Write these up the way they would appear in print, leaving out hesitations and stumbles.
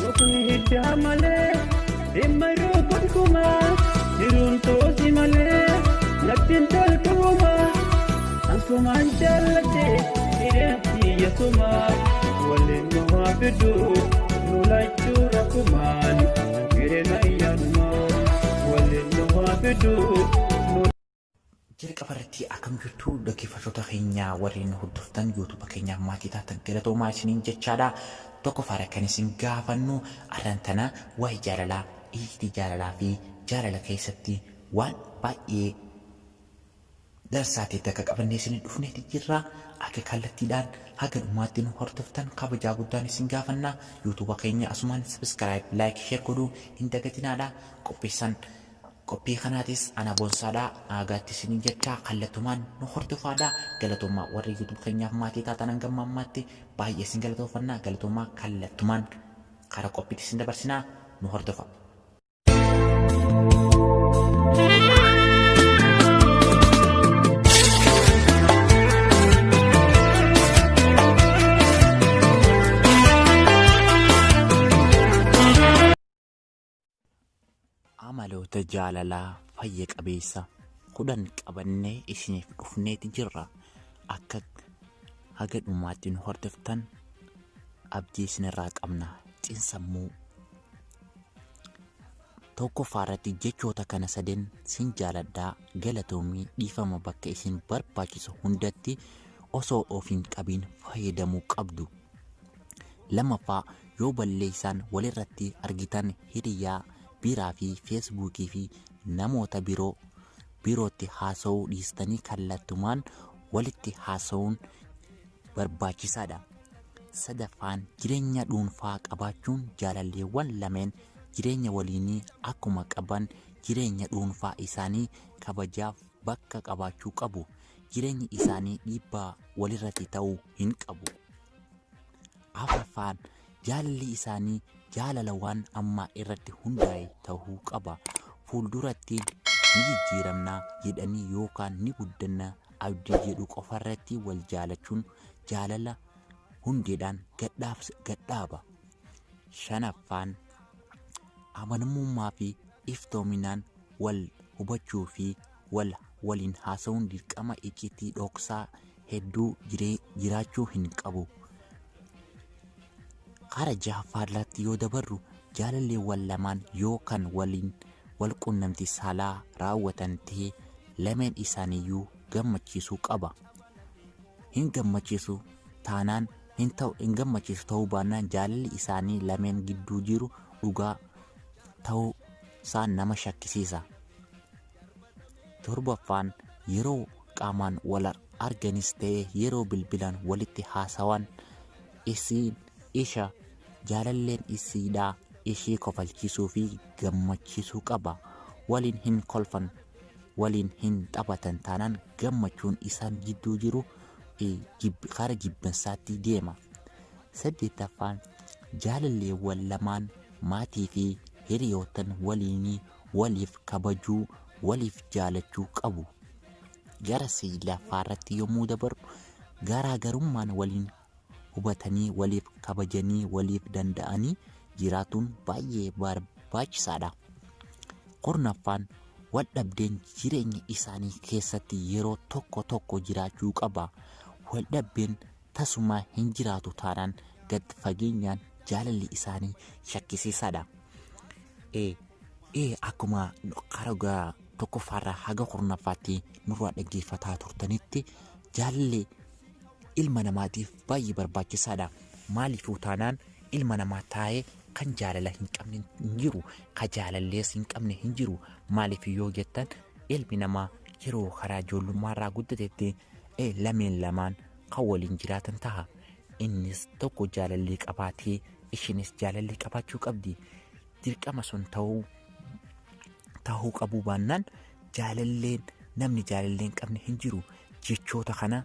mukni hiddaa malee dhimmayuu gonkumaa jiruun tooti malee nabtiin toltumaa ansumaan jaalladhe hidheetti yesumaa waliin numaa fiduu nulachuu rakkumaan jireenya iyyanumaa waliin numaa fiduu. Jalqabarratti akkam jirtu dhaggeeffattoota keenyaa warreen hordoftan YouTube keenyaaf maatii taatan galatoomaa isiniin jechaadha. Tokko fara kan isin gaafannu arrantana waa'ee jaalalaa, hiiktii jaalalaa fi jaalala keessatti waan baay'ee darsaatee akka qabannee isin dhufneeti jirra. Akka kallattiidhaan haga dhumaatti nu hordoftan kabajaa guddaan isin gaafanna. YouTube keenya asumaan subscribe, like, share godhuu hin dagatinaadha. Qophii kanaatis ana boonsaadha. Agaatti isin jecha kallattumaan nu hordofaadha. Galatoomaa warri YouTube keenyaaf maatii taatan hanga ammaatti baay'ee isin galatoofanna. Galatoomaa kallattumaan karaa qophiitti isin dabarsinaa nu hordofa. Amaloota jaalalaa fayya qabeessa 10 qabannee isiniif dhufneeti jirra. Akka haga dhumaatti nu hordoftan abdii isinirraa qabna. Xiinsammuu tokko faarratti jechoota kana sadeen sin jaaladhaa galatoomii dhiifama bakka isin barbaachisu hundatti osoo ofiin qabiin fayyadamuu qabdu. Lamaffaa yoo balleessaan walirratti argitan hiriyaa biraa fi feesbuukii fi namoota birootti haasa'uu dhiistanii kallattumaan walitti haasa'uun barbaachisaadha. Sadaffaan jireenya dhuunfaa qabaachuun jaalalleewwan lameen jireenya waliinii akkuma qaban jireenya dhuunfaa isaanii kabajaaf bakka qabaachuu qabu. Jireenyi isaanii dhiibbaa walirratti ta'uu hin qabu. Afuraffaan jaalalli isaanii jaalala waan ammaa irratti hundaa'e ta'uu qaba. Fuulduratti ni jijjiiramnaa jedhanii yookaan ni guddanna abdii jedhu qofarratti wal jaalachuun jaalala hundeedhaan gadhaaba. Shanaffaan amanamummaa fi iftoominaan wal hubachuu fi waliin haasa'uun dirqama icciitii dhoksaa hedduu jiraachuu hin qabu. Karaa jahaffaarratti yoo dabarru jaalalleewwan lamaan yoo kan waliin wal quunnamtii saalaa raawwatan ta'ee lameen isaaniiyyuu gammachiisuu qaba. Hin gammachiisu ta'uu baannaan jaalalli isaanii lameen gidduu jiru dhugaa ta'uu isaa nama shakkisiisa. Torbaffaan yeroo qaamaan wal arganis ta'ee yeroo bilbilaan walitti haasawan isha jaalalleen isiidhaa ishee kofalchiisuu fi gammachiisuu qaba. Waliin hin kolfan, waliin hin taphatan taanaan gammachuun isaan gidduu jiru karaa jibbansaatti deema. Saddeettaffaan jaalalleewwan lamaan maatii fi hiriyootan waliinii waliif kabajuu, waliif jaalachuu qabu. Gara sadaffaarratti yommuu dabarru garaagarummaan waliin hubatanii waliif kabajanii waliif danda'anii jiraatuun baay'ee barbaachisaadha. Kurnaffaan wal dhabdeen jireenya isaanii keessatti yeroo tokko jiraachuu qaba. Wal dhabdeen tasuma hin jiraatu taanaan gad fageenyaan jaalalli isaanii shakkisiisaadha. Akkuma karaa tokkoffaarraa haga kurnaffaatti nurraa dhaggeeffataa turtanitti jaalalli ilma namaatiif baay'ee barbaachisaadha. Maaliifuu taanaan ilma namaa taa'ee kan jaalala hin qabne hin jiru, kan jaalallees hin qabne hin jiru. Maaliif yoo jettan ilmi namaa yeroo karaa ijoollummaarraa guddatetti lameen lamaan kan waliin jiraatan ta'a. Innis tokko jaalallee qabaatee ishinis jaalallee qabaachuu qabdi. Dirqama sun ta'uu qabuu baannaan namni jaalallee hin qabne hin jiru. Jechoota kana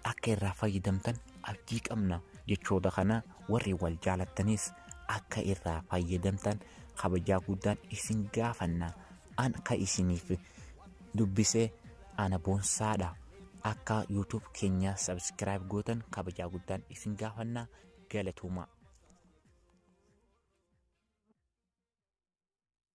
akka irraa fayyadamtan abdii qabna. Jechoota kana warri wal jaalattanis akka irraa fayyadamtan kabajaa guddaan isin gaafanna. Akka isiniif dubbisee ana boonsaadha. Akka YouTube keenya subscribe gootan kabajaa guddaan isin gaafanna. Galatooma.